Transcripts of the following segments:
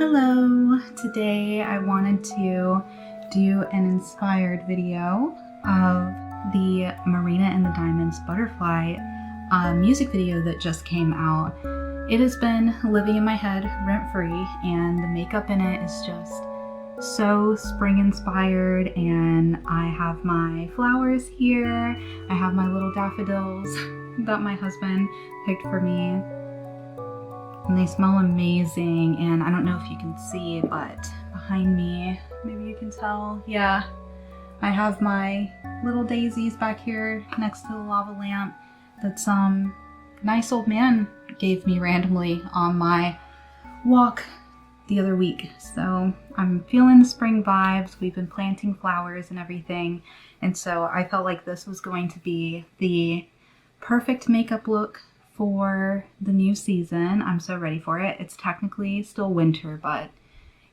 Hello! Today I wanted to do an inspired video of the Marina and the Diamonds Butterfly music video that just came out. It has been living in my head rent-free, and the makeup in it is just so spring inspired, and I have my flowers here. I have my little daffodils that my husband picked for me. And they smell amazing, and I don't know if you can see, but behind me, maybe you can tell, yeah, I have my little daisies back here next to the lava lamp that some nice old man gave me randomly on my walk the other week. So I'm feeling the spring vibes. We've been planting flowers and everything, and so I felt like this was going to be the perfect makeup look for the new season. I'm so ready for it. It's technically still winter, but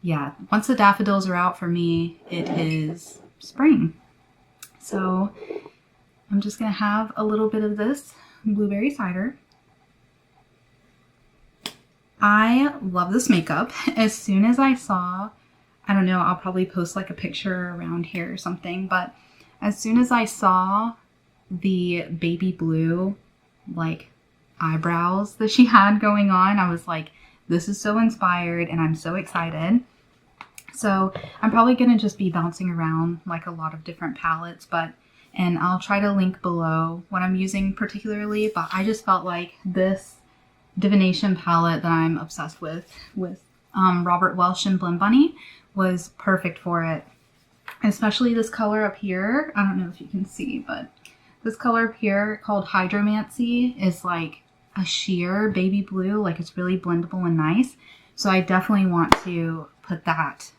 yeah, once the daffodils are out for me, it is spring. So I'm just gonna have a little bit of this blueberry cider. I love this makeup. As soon as I saw, I don't know, I'll probably post like a picture around here or something, but as soon as I saw the baby blue, like, eyebrows that she had going on, I was like, this is so inspired and I'm so excited. So I'm probably gonna just be bouncing around like a lot of different palettes, and I'll try to link below what I'm using particularly, but I just felt like this Divination palette that I'm obsessed with Robert Welsh and Blend Bunny was perfect for it. Especially this color up here. I don't know if you can see, but this color up here called Hydromancy is like a sheer baby blue, like it's really blendable and nice. So I definitely want to put that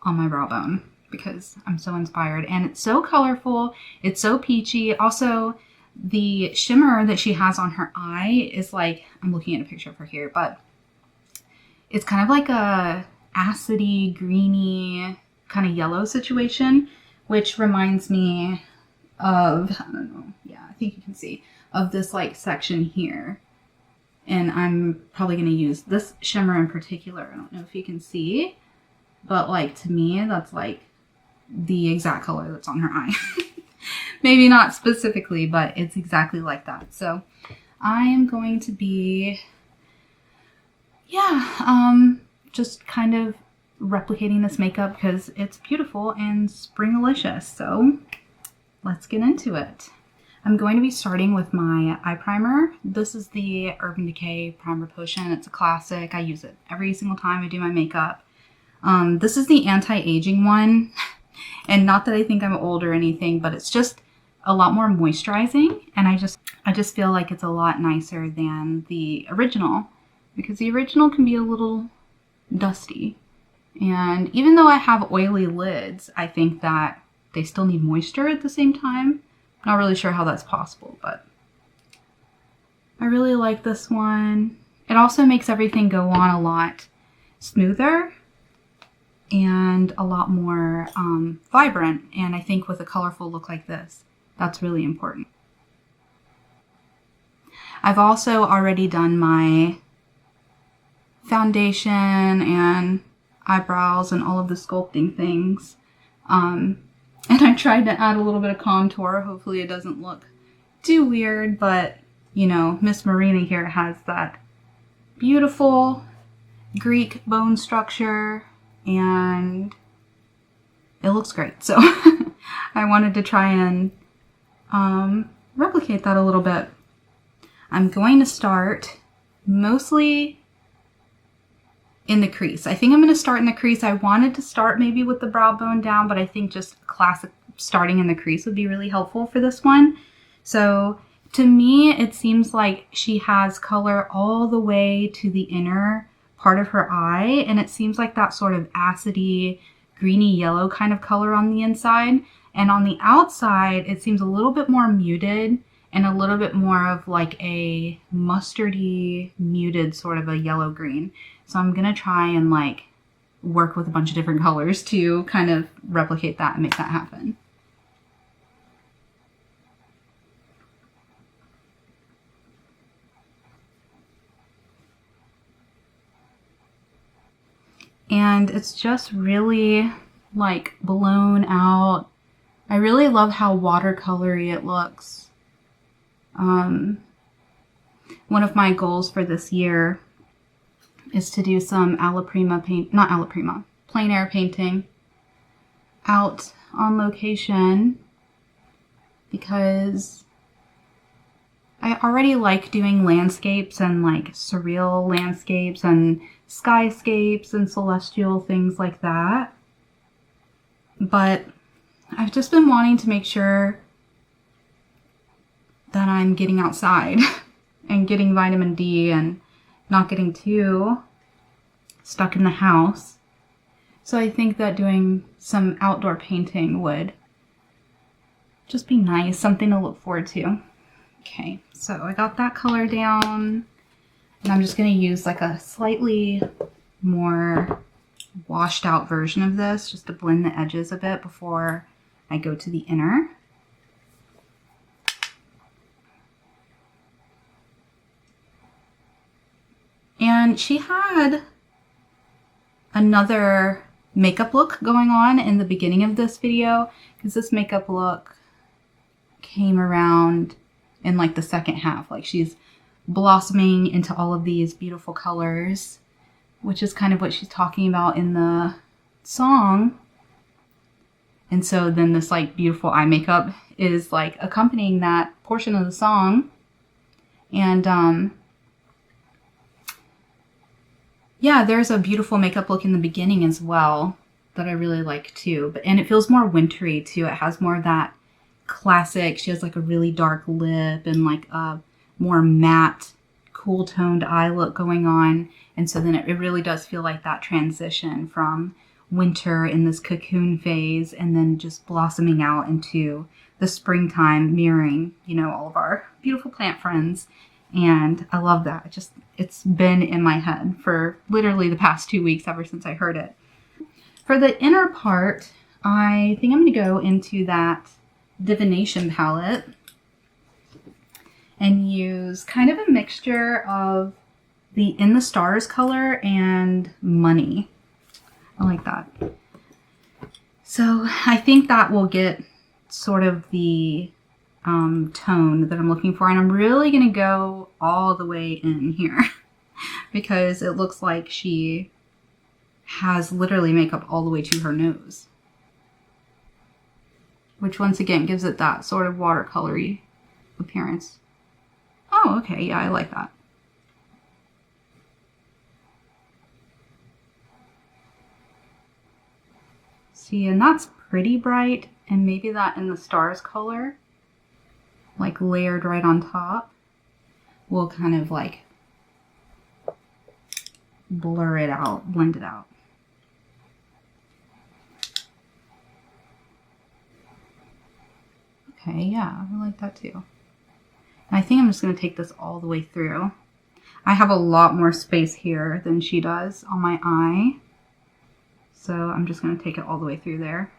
on my brow bone because I'm so inspired, and it's so colorful. It's so peachy. Also, the shimmer that she has on her eye is like, I'm looking at a picture of her here, but it's kind of like a acidy, greeny, kind of yellow situation, which reminds me of, I don't know, yeah, I think you can see, of this like section here. And I'm probably going to use this shimmer in particular. I don't know if you can see, but like to me, that's like the exact color that's on her eye. Maybe not specifically, but it's exactly like that. So I am going to be, yeah, just kind of replicating this makeup because it's beautiful and springalicious. So let's get into it. I'm going to be starting with my eye primer. This is the Urban Decay Primer Potion. It's a classic. I use it every single time I do my makeup. This is the anti-aging one. And not that I think I'm old or anything, but it's just a lot more moisturizing. And I just feel like it's a lot nicer than the original, because the original can be a little dusty. And even though I have oily lids, I think that they still need moisture at the same time. Not really sure how that's possible, but I really like this one. It also makes everything go on a lot smoother and a lot more vibrant. And I think with a colorful look like this, that's really important. I've also already done my foundation and eyebrows and all of the sculpting things. And I tried to add a little bit of contour. Hopefully it doesn't look too weird, but you know, Miss Marina here has that beautiful Greek bone structure and it looks great. So I wanted to try and replicate that a little bit. I'm going to start mostly in the crease. I think I'm going to start in the crease. I wanted to start maybe with the brow bone down, but I think just classic starting in the crease would be really helpful for this one. So to me, it seems like she has color all the way to the inner part of her eye, and it seems like that sort of acidy, greeny yellow kind of color on the inside. And on the outside, it seems a little bit more muted and a little bit more of like a mustardy, muted sort of a yellow green. So I'm gonna try and like work with a bunch of different colors to kind of replicate that and make that happen. And it's just really like blown out. I really love how watercolory it looks. One of my goals for this year is to do some plein air painting out on location, because I already like doing landscapes and like surreal landscapes and skyscapes and celestial things like that. But I've just been wanting to make sure that I'm getting outside and getting vitamin D and not getting too stuck in the house. So I think that doing some outdoor painting would just be nice, something to look forward to. Okay, so I got that color down, and I'm just going to use like a slightly more washed out version of this just to blend the edges a bit before I go to the inner. And she had another makeup look going on in the beginning of this video, because this makeup look came around in like the second half. Like she's blossoming into all of these beautiful colors, which is kind of what she's talking about in the song. And so then this like beautiful eye makeup is like accompanying that portion of the song. And yeah, there's a beautiful makeup look in the beginning as well that I really like too. And it feels more wintry too. It has more of that classic. She has like a really dark lip and like a more matte, cool toned eye look going on. And so then it really does feel like that transition from winter in this cocoon phase and then just blossoming out into the springtime, mirroring, you know, all of our beautiful plant friends. And I love that. It's been in my head for literally the past 2 weeks ever since I heard it. For the inner part, I think I'm going to go into that Divination palette and use kind of a mixture of the In the Stars color and Money. I like that. So I think that will get sort of the tone that I'm looking for. And I'm really going to go all the way in here because it looks like she has literally makeup all the way to her nose, which once again gives it that sort of watercolory appearance. Oh, okay. Yeah, I like that. See, and that's pretty bright, and maybe that In the Stars color, like layered right on top, will kind of like blur it out, blend it out. Okay, yeah, I like that too. And I think I'm just going to take this all the way through. I have a lot more space here than she does on my eye, so I'm just going to take it all the way through there.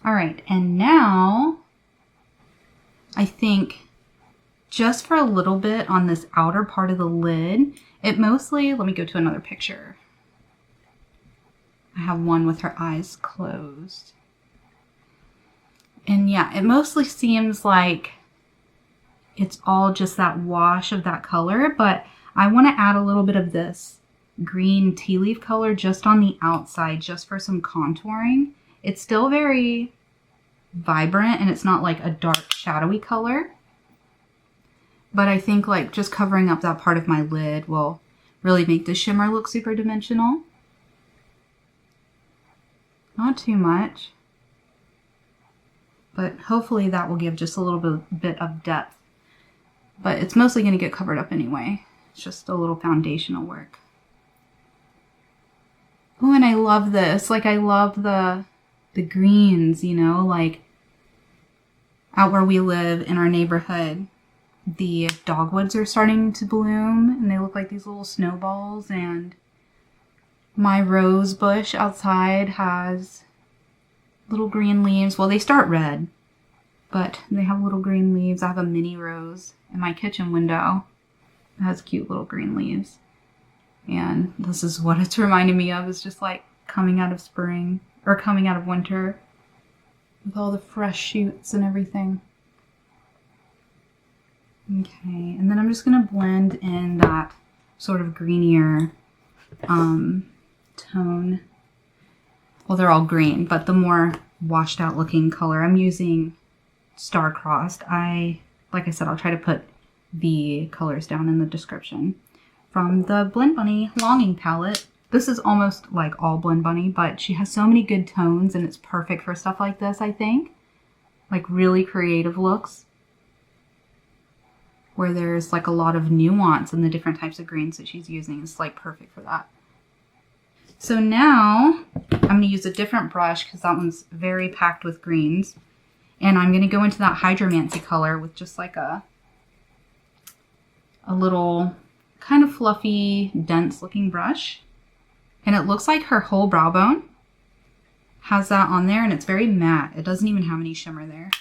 All right, and now I think just for a little bit on this outer part of the lid, it mostly, let me go to another picture. I have one with her eyes closed. And yeah, it mostly seems like it's all just that wash of that color, but I want to add a little bit of this green tea leaf color just on the outside, just for some contouring. It's still very vibrant and it's not like a dark shadowy color, but I think like just covering up that part of my lid will really make the shimmer look super dimensional. Not too much, but hopefully that will give just a little bit of depth, but it's mostly going to get covered up anyway. It's just a little foundational work. Oh, and I love this. Like I love the greens, you know, like out where we live in our neighborhood, the dogwoods are starting to bloom and they look like these little snowballs, and my rose bush outside has little green leaves. Well, they start red, But they have little green leaves. I have a mini rose in my kitchen window. It has cute little green leaves. And this is what it's reminding me of. It's just like coming out of spring or coming out of winter with all the fresh shoots and everything. Okay, and then I'm just gonna blend in that sort of greenier tone. Well, they're all green, but the more washed out looking color. I'm using Star-Crossed. Like I said, I'll try to put the colors down in the description. From the Blend Bunny Longing palette. This is almost like all Blend Bunny, but she has so many good tones and it's perfect for stuff like this, I think. Like really creative looks, where there's like a lot of nuance in the different types of greens that she's using. It's like perfect for that. So now I'm going to use a different brush because that one's very packed with greens. And I'm going to go into that Hydromancy color with just like a little kind of fluffy, dense looking brush. And it looks like her whole brow bone has that on there, and it's very matte. It doesn't even have any shimmer there.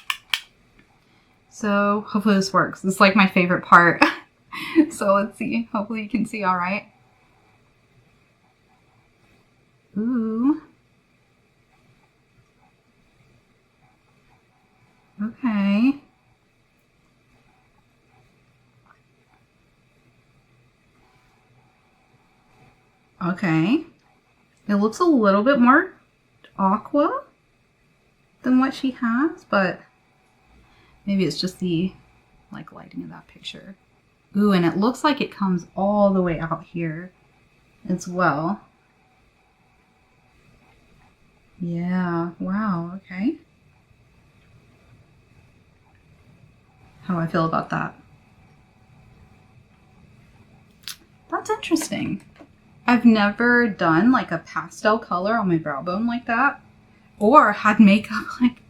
So hopefully this works. This is like my favorite part. So let's see. Hopefully you can see all right. Ooh. Okay. Okay. It looks a little bit more aqua than what she has, but maybe it's just the like lighting of that picture. Ooh, and it looks like it comes all the way out here as well. Yeah, wow, okay. How do I feel about that? That's interesting. I've never done like a pastel color on my brow bone like that, or had makeup like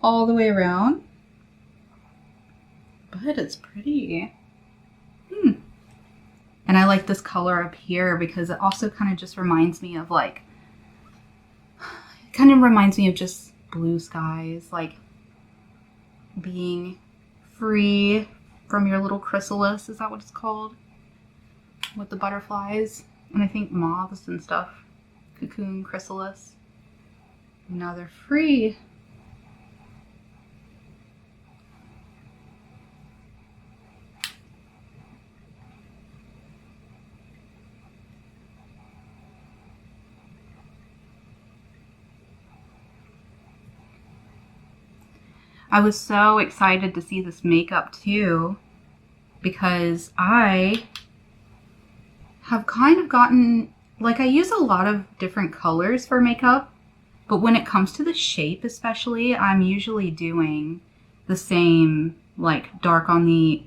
all the way around. But it's pretty. And I like this color up here because it also kind of just reminds me of like, it kind of reminds me of just blue skies, like being free from your little chrysalis. Is that what it's called? With the butterflies. And I think moths and stuff. Cocoon, chrysalis. And now they're free. I was so excited to see this makeup too, because I have kind of gotten, like I use a lot of different colors for makeup, but when it comes to the shape especially, I'm usually doing the same, like dark on the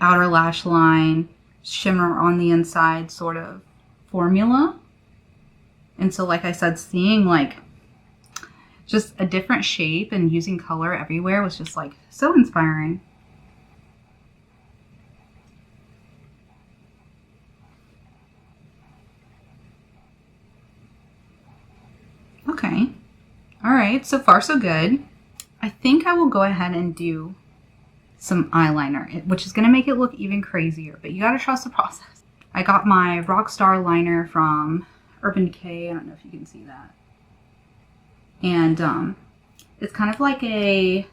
outer lash line, shimmer on the inside sort of formula. And so like I said, seeing like just a different shape and using color everywhere was just like so inspiring. Okay. All right. So far, so good. I think I will go ahead and do some eyeliner, which is going to make it look even crazier, but you got to trust the process. I got my Rockstar liner from Urban Decay. I don't know if you can see that. And it's kind of like a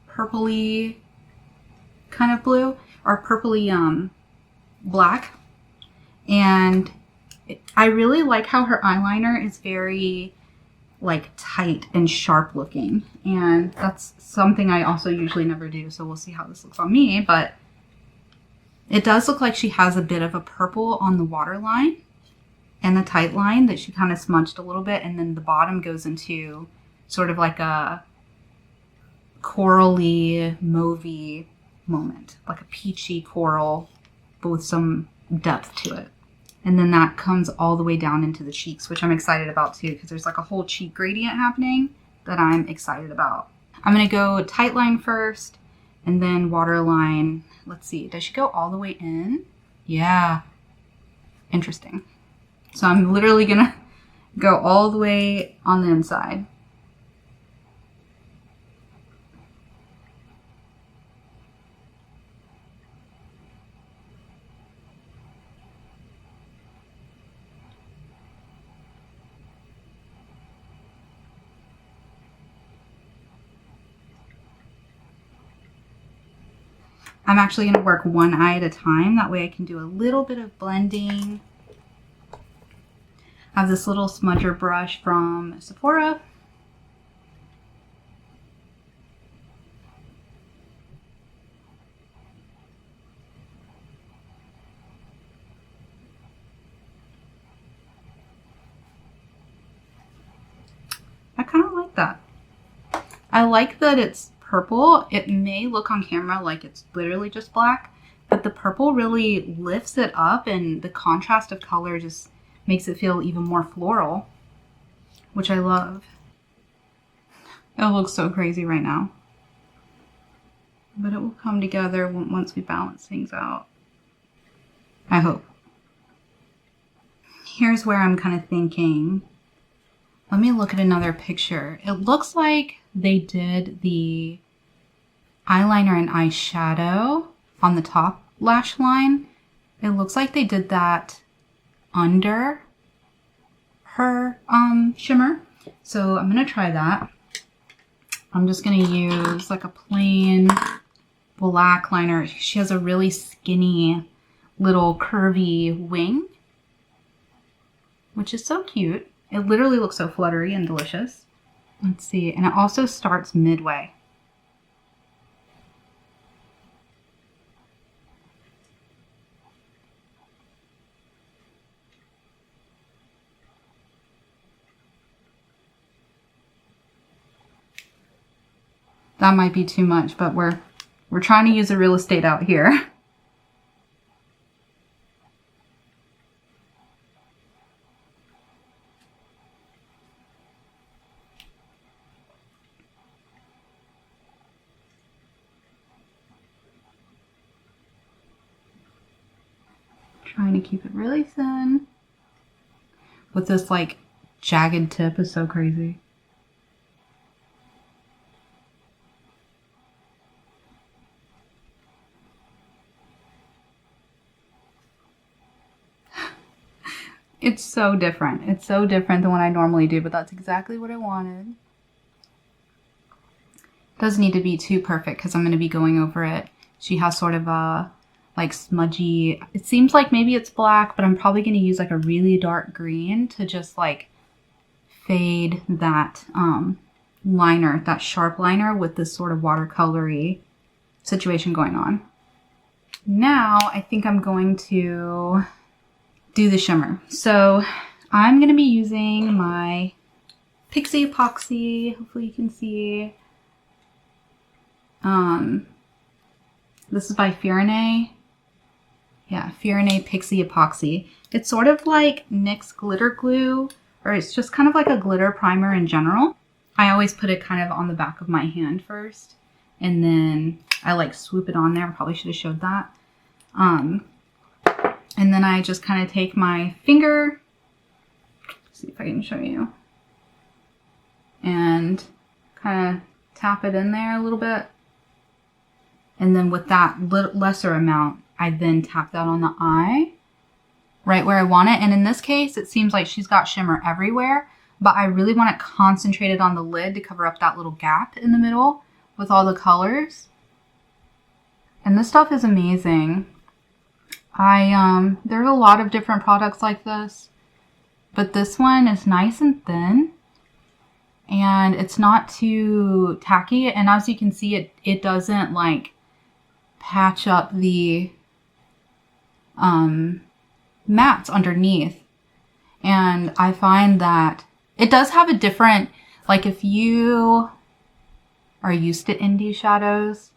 purpley kind of blue, or purpley black. And I really like how her eyeliner is very like tight and sharp looking. And that's something I also usually never do. So we'll see how this looks on me. But it does look like she has a bit of a purple on the waterline and the tight line that she kind of smudged a little bit, and then the bottom goes into sort of like a corally, mauvey moment, like a peachy coral, but with some depth to it. And then that comes all the way down into the cheeks, which I'm excited about too, because there's like a whole cheek gradient happening that I'm excited about. I'm gonna go tight line first, and then waterline. Let's see, does she go all the way in? Yeah, interesting. So I'm literally gonna go all the way on the inside. I'm actually going to work one eye at a time. That way I can do a little bit of blending. I have this little smudger brush from Sephora. I kind of like that. I like that it's purple. It may look on camera like it's literally just black, but the purple really lifts it up, and the contrast of color just makes it feel even more floral, which I love. It looks so crazy right now, but it will come together once we balance things out, I hope. Here's where I'm kind of thinking, let me look at another picture. It looks like they did the eyeliner and eyeshadow on the top lash line. It looks like they did that under her shimmer. So I'm gonna try that. I'm just gonna use like a plain black liner. She has a really skinny little curvy wing, which is so cute. It literally looks so fluttery and delicious. Let's see, and it also starts midway. That might be too much, but we're trying to use the real estate out here. Trying to keep it really thin. With this like jagged tip is so crazy. It's so different. It's so different than what I normally do, but that's exactly what I wanted. Doesn't need to be too perfect because I'm going to be going over it. She has sort of a like smudgy, it seems like maybe it's black, but I'm probably going to use like a really dark green to just like fade that liner, that sharp liner with this sort of watercolory situation going on. Now I think I'm going to do the shimmer. So I'm going to be using my Pixie Epoxy. Hopefully you can see. This is by Firenze. Yeah, Firenze Pixie Epoxy. It's sort of like NYX glitter glue, or it's just kind of like a glitter primer in general. I always put it kind of on the back of my hand first, and then I like swoop it on there. I probably should have showed that. And then I just kind of take my finger, see if I can show you, and kind of tap it in there a little bit. And then with that lesser amount, I then tap that on the eye, right where I want it. And in this case, it seems like she's got shimmer everywhere, but I really want it concentrated on the lid to cover up that little gap in the middle with all the colors. And this stuff is amazing. There's a lot of different products like this, but this one is nice and thin, and it's not too tacky. And as you can see, it doesn't like patch up the mats underneath. And I find that it does have a different, like if you are used to indie shadows,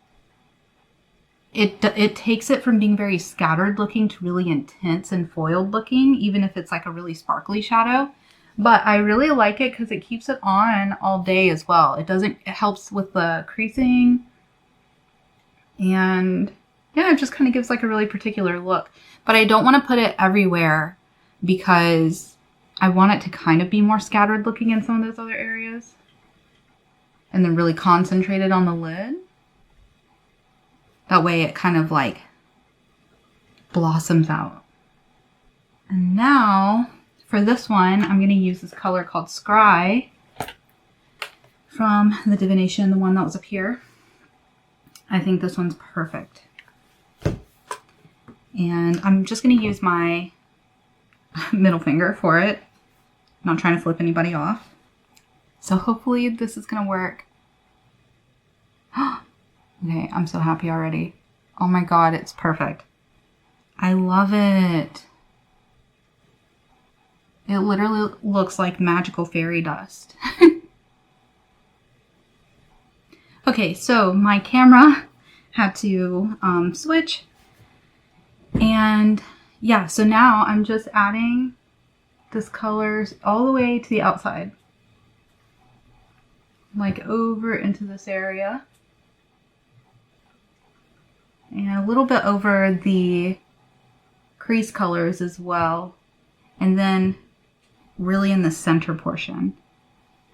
it takes it from being very scattered looking to really intense and foiled looking, even if it's like a really sparkly shadow. But I really like it because it keeps it on all day as well. It helps with the creasing, and yeah, it just kind of gives like a really particular look. But I don't want to put it everywhere because I want it to kind of be more scattered looking in some of those other areas, and then really concentrated on the lid. That way it kind of like blossoms out. And now for this one, I'm going to use this color called Scry from the Divination, the one that was up here. I think this one's perfect. And I'm just going to use my middle finger for it. I'm not trying to flip anybody off. So hopefully this is going to work. Okay, I'm so happy already. Oh my god, it's perfect. I love it. It literally looks like magical fairy dust. Okay, so my camera had to switch. And yeah, so now I'm just adding this color all the way to the outside. Like over into this area. And a little bit over the crease colors as well. And then really in the center portion.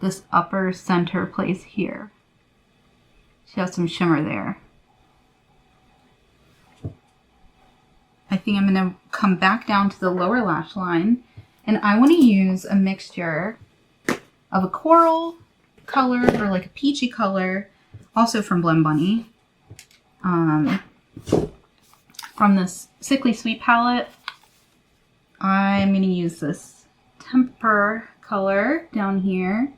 This upper center place here. She has some shimmer there. I think I'm going to come back down to the lower lash line. And I want to use a mixture of a coral color or like a peachy color. Also from Blend Bunny. From this Sickly Sweet palette. I'm going to use this Temper color down here.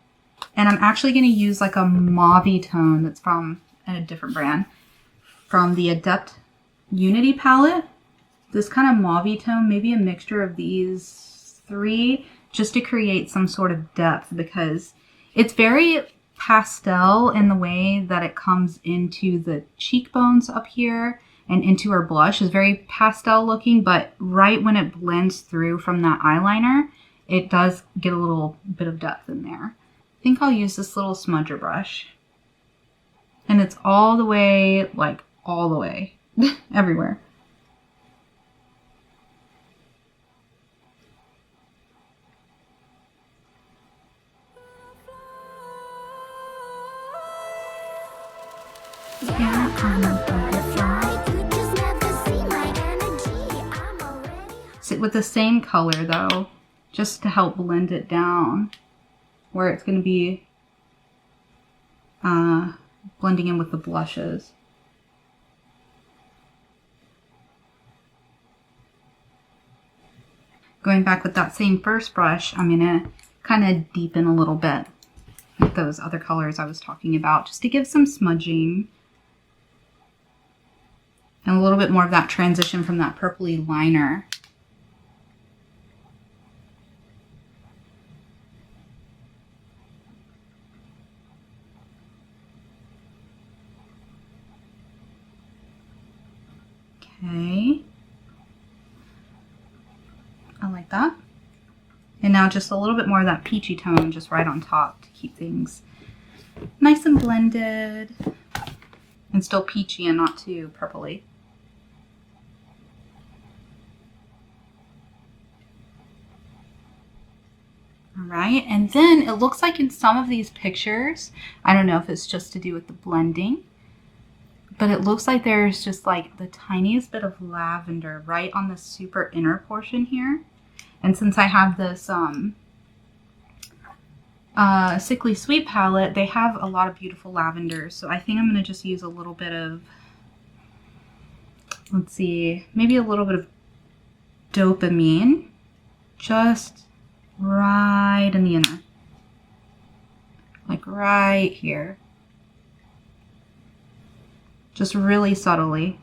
And I'm actually going to use like a mauve tone that's from a different brand. From the Adept Unity palette. This kind of mauve tone, maybe a mixture of these three, just to create some sort of depth, because it's very pastel in the way that it comes into the cheekbones up here and into her blush. Is very pastel looking, but right when it blends through from that eyeliner, it does get a little bit of depth in there. I think I'll use this little smudger brush. And it's all the way, like all the way, everywhere. Sit with the same color though, just to help blend it down, where it's going to be blending in with the blushes. Going back with that same first brush, I'm going to kind of deepen a little bit with those other colors I was talking about, just to give some smudging. And a little bit more of that transition from that purpley liner. Okay. I like that. And now just a little bit more of that peachy tone just right on top to keep things nice and blended. And still peachy and not too purpley. Alright, and then it looks like in some of these pictures, I don't know if it's just to do with the blending, but it looks like there's just like the tiniest bit of lavender right on the super inner portion here. And since I have this Sickly Sweet palette, they have a lot of beautiful lavenders. So I think I'm going to just use a little bit of, let's see, maybe a little bit of dopamine. Just right in the inner. Like right here. Just really subtly.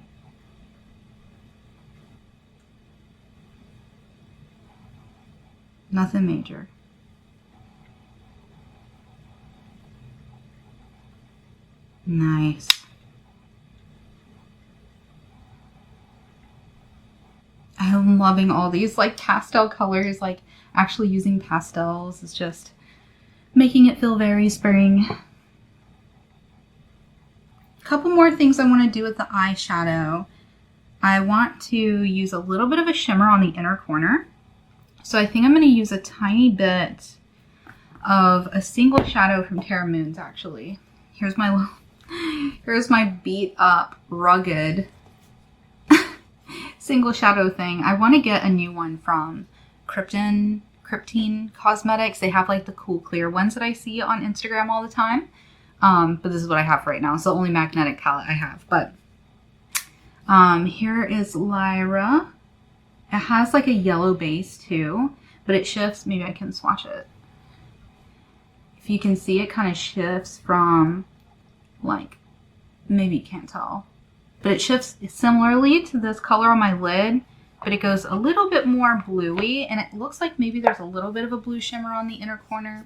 Nothing major. Nice. I'm loving all these like pastel colors. Like actually using pastels is just making it feel very spring. A couple more things I want to do with the eyeshadow. I want to use a little bit of a shimmer on the inner corner. So I think I'm going to use a tiny bit of a single shadow from Terra Moons actually. Here's my beat up, rugged single shadow thing. I want to get a new one from Krypton Cosmetics. They have like the cool clear ones that I see on Instagram all the time. But this is what I have right now. It's the only magnetic palette I have. But Here is Lyra. It has like a yellow base too, but it shifts. Maybe I can swatch it. If you can see, it kind of shifts from like, maybe you can't tell, but it shifts similarly to this color on my lid, but it goes a little bit more bluey, and it looks like maybe there's a little bit of a blue shimmer on the inner corner.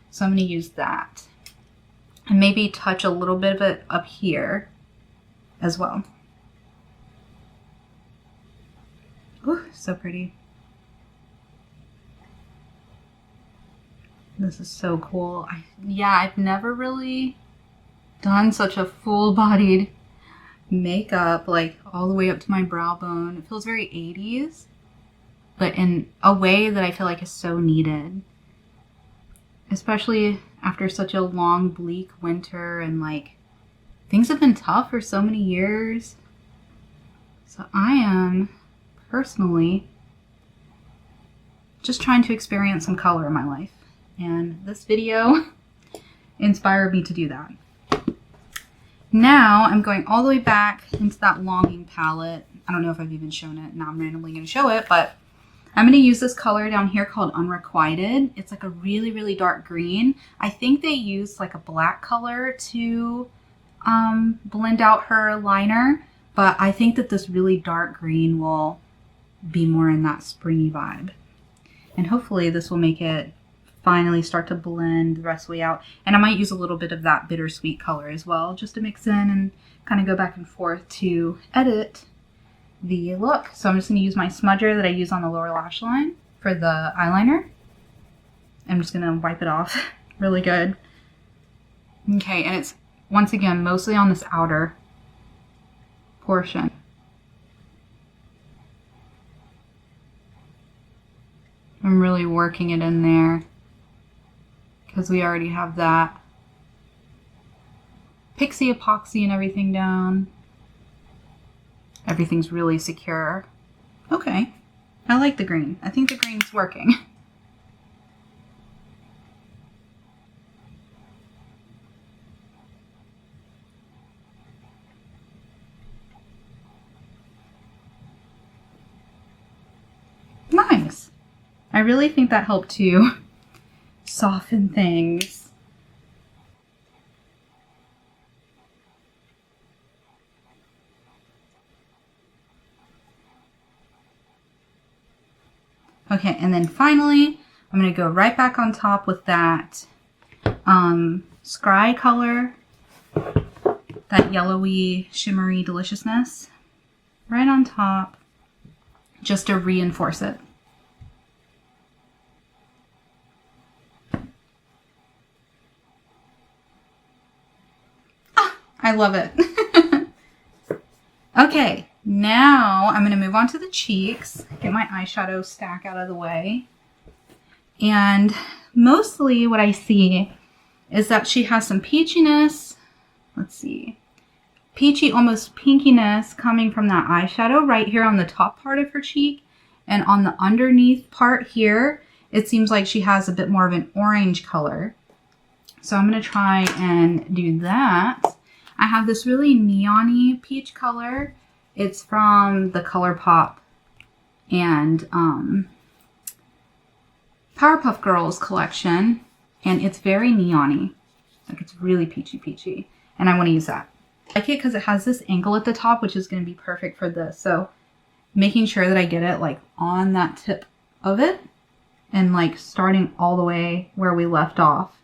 So I'm going to use that and maybe touch a little bit of it up here as well. Ooh, so pretty. This is so cool. I've never really done such a full-bodied makeup, like all the way up to my brow bone. It feels very 80s, but in a way that I feel like is so needed, especially after such a long, bleak winter, and like things have been tough for so many years. So I am personally just trying to experience some color in my life, and this video inspired me to do that. Now I'm going all the way back into that Longing palette. I don't know if I've even shown it. Now I'm randomly going to show it, but I'm going to use this color down here called Unrequited. It's like a really, really dark green. I think they used like a black color to blend out her liner, but I think that this really dark green will be more in that springy vibe. And hopefully this will make it finally start to blend the rest of the way out. And I might use a little bit of that bittersweet color as well, just to mix in and kind of go back and forth to edit the look. So I'm just going to use my smudger that I use on the lower lash line for the eyeliner. I'm just going to wipe it off really good. Okay, and it's, once again, mostly on this outer portion. I'm really working it in there because we already have that pixie epoxy and everything down. Everything's really secure. Okay, I like the green. I think the green's working. Nice. I really think that helped to soften things. Okay, and then finally, I'm going to go right back on top with that scry color, that yellowy, shimmery deliciousness, right on top, just to reinforce it. I love it. Okay, now I'm going to move on to the cheeks, get my eyeshadow stack out of the way. And mostly what I see is that she has some peachiness. Let's see. Peachy, almost pinkiness coming from that eyeshadow right here on the top part of her cheek. And on the underneath part here, it seems like she has a bit more of an orange color. So I'm going to try and do that. I have this really neon-y peach color. It's from the ColourPop and Powerpuff Girls collection, and it's very neon-y. Like, it's really peachy. And I want to use that. I like it because it has this angle at the top, which is going to be perfect for this. So making sure that I get it like on that tip of it and like starting all the way where we left off.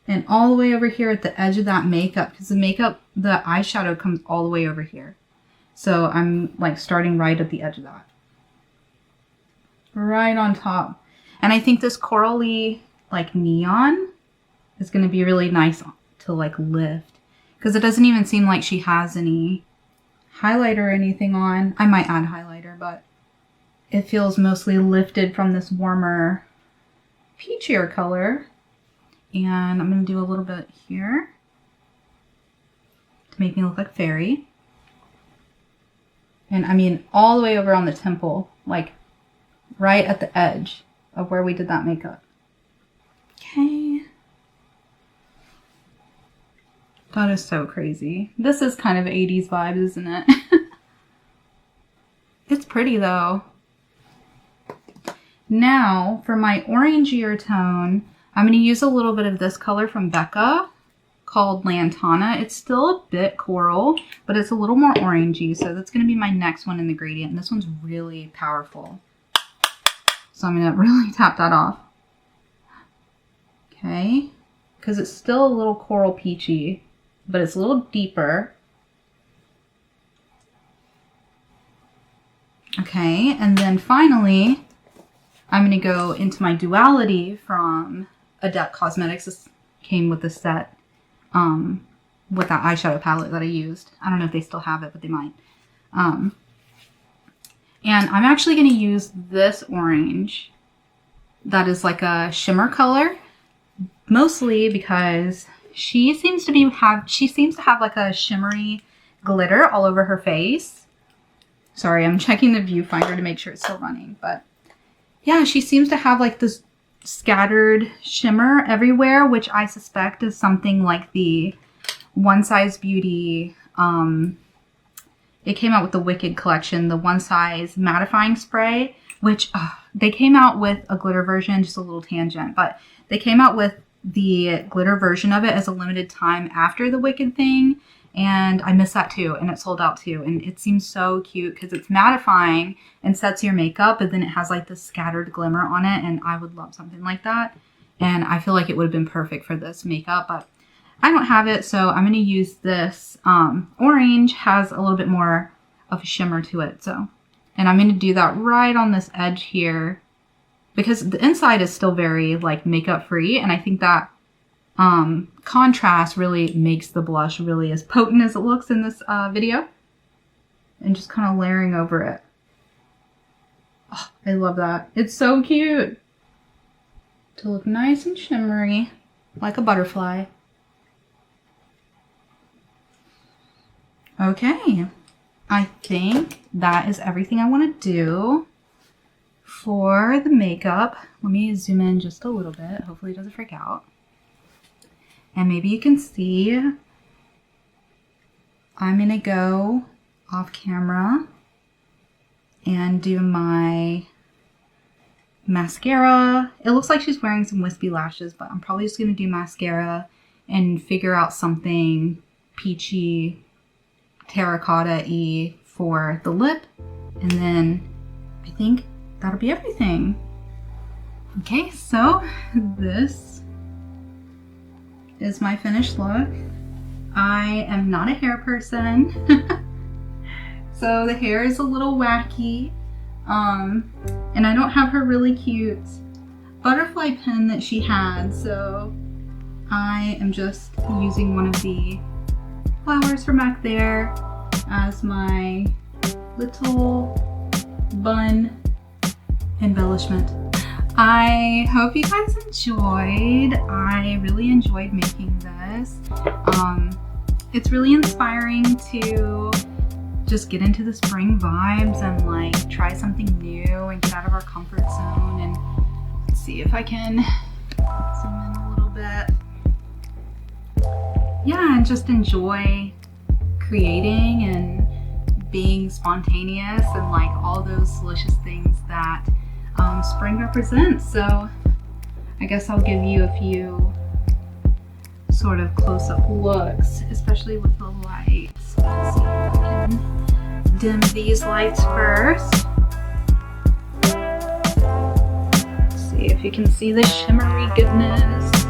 And all the way over here at the edge of that makeup, because the eyeshadow comes all the way over here. So I'm like starting right at the edge of that. Right on top. And I think this corally like neon is going to be really nice to like lift. Because it doesn't even seem like she has any highlighter or anything on. I might add highlighter, but it feels mostly lifted from this warmer, peachier color. And I'm going to do a little bit here to make me look like fairy. And I mean all the way over on the temple, like right at the edge of where we did that makeup. Okay. That is so crazy. This is kind of 80s vibes, isn't it? It's pretty though. Now for my orangier tone, I'm going to use a little bit of this color from Becca called Lantana. It's still a bit coral, but it's a little more orangey. So that's going to be my next one in the gradient. And this one's really powerful. So I'm going to really tap that off. Okay. Because it's still a little coral peachy, but it's a little deeper. Okay. And then finally, I'm going to go into my duality from Adept Cosmetics. This came with the set with that eyeshadow palette that I used. I don't know if they still have it, but they might. And I'm actually going to use this orange that is like a shimmer color, mostly because she seems to have like a shimmery glitter all over her face. Sorry, I'm checking the viewfinder to make sure it's still running, but yeah, she seems to have like this scattered shimmer everywhere, which I suspect is something like the One Size Beauty. It came out with the Wicked collection, the One Size mattifying spray, which they came out with a glitter version, just a little tangent, but they came out with the glitter version of it as a limited time after the Wicked thing. And I missed that too, and it sold out too. And it seems so cute because it's mattifying and sets your makeup, but then it has like this scattered glimmer on it. And I would love something like that. And I feel like it would have been perfect for this makeup, but I don't have it. So I'm going to use this orange, has a little bit more of a shimmer to it. So, and I'm going to do that right on this edge here because the inside is still very like makeup free. And I think that contrast really makes the blush really as potent as it looks in this video. And just kind of layering over it. Oh, I love that. It's so cute. To look nice and shimmery, like a butterfly. Okay. I think that is everything I want to do for the makeup. Let me zoom in just a little bit. Hopefully it doesn't freak out. And maybe you can see I'm going to go off camera and do my mascara. It looks like she's wearing some wispy lashes, but I'm probably just going to do mascara and figure out something peachy, terracotta-y for the lip. And then I think that'll be everything. Okay, so this is my finished look. I am not a hair person. So the hair is a little wacky. And I don't have her really cute butterfly pin that she had. So I am just using one of the flowers from back there as my little bun embellishment. I hope you guys enjoyed. I really enjoyed making this. It's really inspiring to just get into the spring vibes and like try something new and get out of our comfort zone. And let's see if I can zoom in a little bit. Yeah, and just enjoy creating and being spontaneous and like all those delicious things that spring represents. So I guess I'll give you a few sort of close-up looks, especially with the lights. Let's see if I can dim these lights first. Let's see if you can see the shimmery goodness.